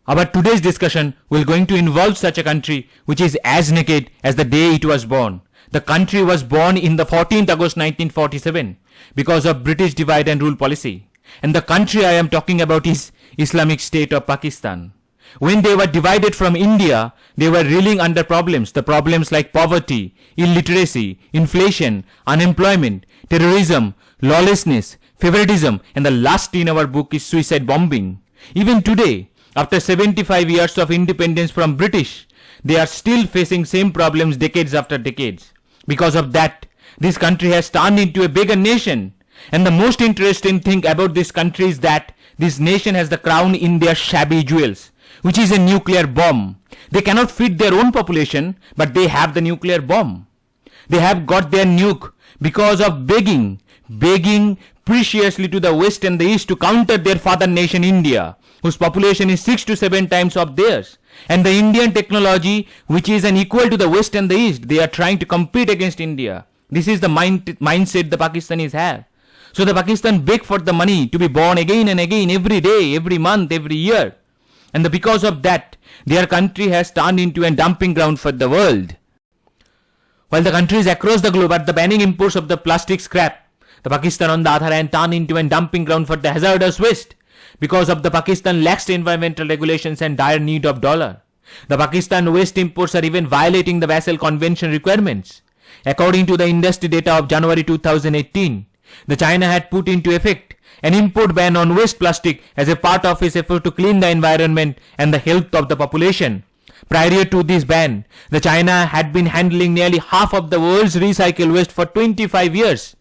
Our today's discussion will going to involve such a country which is as naked as the day it was born. The country was born in the 14th August 1947 because of British divide and rule policy. And the country I am talking about is Islamic State of Pakistan. When they were divided from India, they were reeling under problems. The problems like poverty, illiteracy, inflation, unemployment, terrorism, lawlessness, favoritism, and the last in our book is suicide bombing. Even today, after 75 years of independence from British, they are still facing same problems decades after decades. Because of that, this country has turned into a bigger nation. And the most interesting thing about this country is that this nation has the crown in their shabby jewels, which is a nuclear bomb. They cannot feed their own population, but they have the nuclear bomb. They have got their nuke because of begging preciously to the West and the East to counter their father nation India, whose population is 6 to 7 times of theirs. And the Indian technology, which is an equal to the West and the East, they are trying to compete against India. This is the mindset the Pakistanis have. So the Pakistan beg for the money to be born again and again, every day, every month, every year. And because of that, their country has turned into a dumping ground for the world. While the countries across the globe are the banning imports of the plastic scrap, the Pakistan on the other hand turned into a dumping ground for the hazardous waste because of the Pakistan lax environmental regulations and dire need of dollar. The Pakistan waste imports are even violating the Basel Convention requirements. According to the industry data of January 2018, the China had put into effect an import ban on waste plastic as a part of its effort to clean the environment and the health of the population. Prior to this ban, the China had been handling nearly half of the world's recycled waste for 25 years.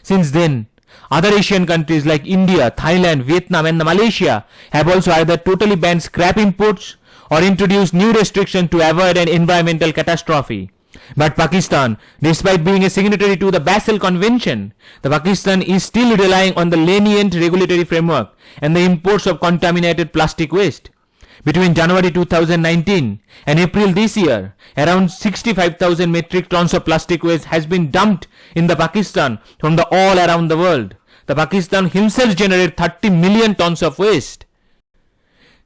Since then, other Asian countries like India, Thailand, Vietnam and Malaysia have also either totally banned scrap imports or introduced new restrictions to avoid an environmental catastrophe. But Pakistan, despite being a signatory to the Basel Convention, the Pakistan is still relying on the lenient regulatory framework and the imports of contaminated plastic waste. Between January 2019 and April this year, around 65,000 metric tons of plastic waste has been dumped in the Pakistan from the all around the world. The Pakistan himself generated 30 million tons of waste.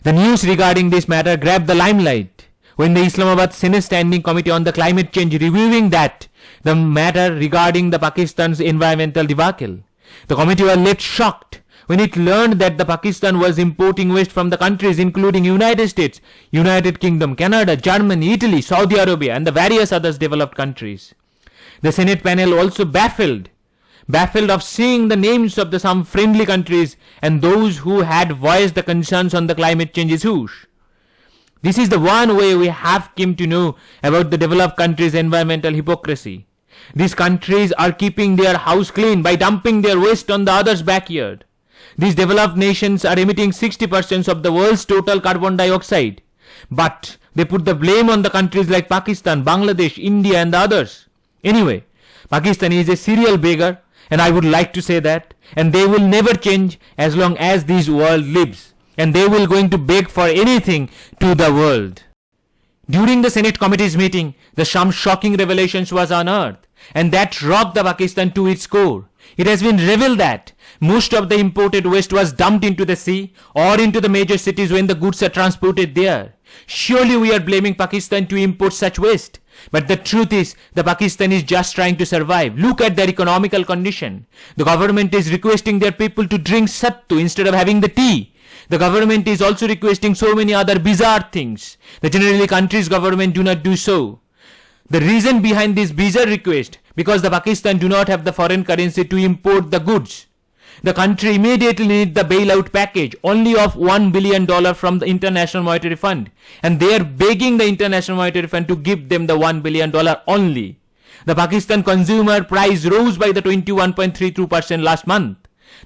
The news regarding this matter grabbed the limelight when the Islamabad Senate Standing Committee on the Climate Change reviewing the matter regarding the Pakistan's environmental debacle. The committee was left shocked when it learned that the Pakistan was importing waste from the countries including United States, United Kingdom, Canada, Germany, Italy, Saudi Arabia and the various other developed countries. The Senate panel also baffled of seeing the names of some friendly countries and those who had voiced the concerns on the climate change issues. This is the one way we have come to know about the developed countries' environmental hypocrisy. These countries are keeping their house clean by dumping their waste on the other's backyard. These developed nations are emitting 60% of the world's total carbon dioxide. But they put the blame on the countries like Pakistan, Bangladesh, India and the others. Anyway, Pakistan is a serial beggar and I would like to say that. And they will never change as long as this world lives. And they will going to beg for anything to the world. During the Senate committee's meeting, some shocking revelations was unearthed. And that rocked the Pakistan to its core. It has been revealed that most of the imported waste was dumped into the sea or into the major cities when the goods are transported there. Surely we are blaming Pakistan to import such waste. But the truth is, the Pakistan is just trying to survive. Look at their economical condition. The government is requesting their people to drink sattu instead of having the tea. The government is also requesting so many other bizarre things. The generally country's government do not do so. The reason behind this bizarre request, because the Pakistan do not have the foreign currency to import the goods. The country immediately needs the bailout package only of $1 billion from the International Monetary Fund. And they are begging the International Monetary Fund to give them the $1 billion only. The Pakistan consumer price rose by the 21.32% last month.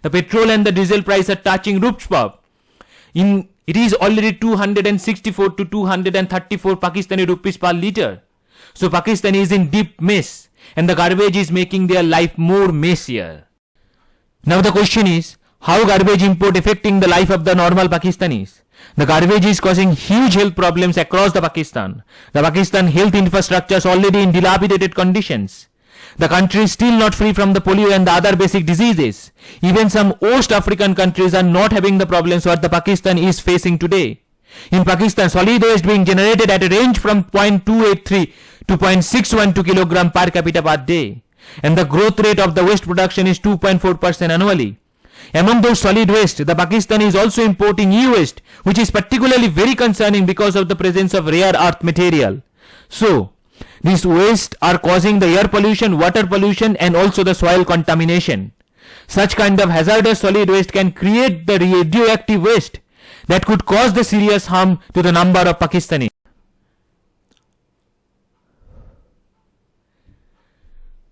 The petrol and the diesel price are touching rooftop. It is already 264 to 234 Pakistani rupees per litre. So Pakistan is in deep mess and the garbage is making their life more messier. Now the question is, how garbage import affecting the life of the normal Pakistanis? The garbage is causing huge health problems across the Pakistan. The Pakistan health infrastructure is already in dilapidated conditions. The country is still not free from the polio and the other basic diseases. Even some West African countries are not having the problems what the Pakistan is facing today. In Pakistan, solid waste being generated at a range from 0.283 to 0.612 kilogram per capita per day. And the growth rate of the waste production is 2.4% annually. Among those solid waste, the Pakistan is also importing e-waste, which is particularly very concerning because of the presence of rare earth material. So, these waste are causing the air pollution, water pollution, and also the soil contamination. Such kind of hazardous solid waste can create the radioactive waste that could cause the serious harm to the number of Pakistanis.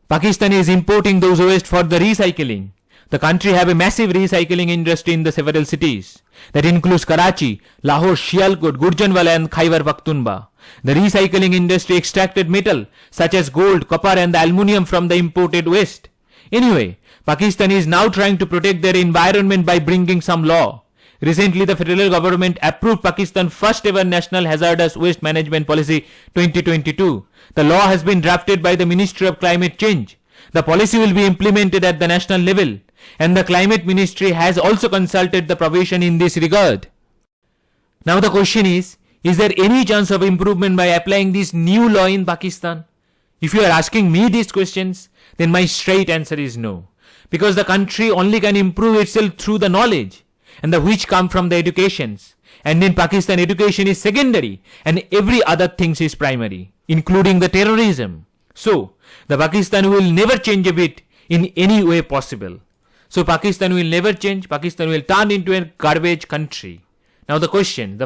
Pakistan is importing those waste for the recycling. The country have a massive recycling industry in the several cities. That includes Karachi, Lahore, Sialkot, Gurjanwala and Khyber Pakhtunkhwa. The recycling industry extracted metal such as gold, copper and the aluminium from the imported waste. Anyway, Pakistan is now trying to protect their environment by bringing some law. Recently, the federal government approved Pakistan's first ever National Hazardous Waste Management Policy 2022. The law has been drafted by the Ministry of Climate Change. The policy will be implemented at the national level, and the Climate Ministry has also consulted the provision in this regard. Now the question is there any chance of improvement by applying this new law in Pakistan? If you are asking me these questions, then my straight answer is no. Because the country only can improve itself through the knowledge, and the which come from the educations. And in Pakistan, education is secondary, and every other things is primary, including the terrorism. So, the Pakistan will never change a bit in any way possible. So Pakistan will never change. Pakistan will turn into a garbage country. Now the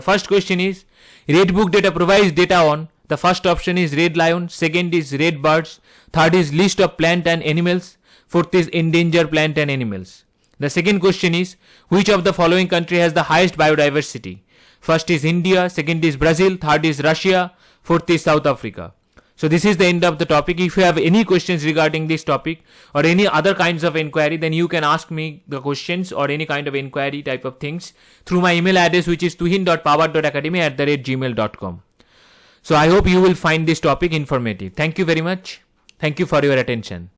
first question is, Red Book data provides data on, the first option is red lion, second is red birds, third is list of plant and animals, fourth is endangered plant and animals. The second question is, which of the following country has the highest biodiversity? First is India, second is Brazil, third is Russia, fourth is South Africa. So this is the end of the topic. If you have any questions regarding this topic or any other kinds of inquiry, then you can ask me the questions or any kind of inquiry type of things through my email address, which is tuhin.power.academy@gmail.com. So I hope you will find this topic informative. Thank you very much. Thank you for your attention.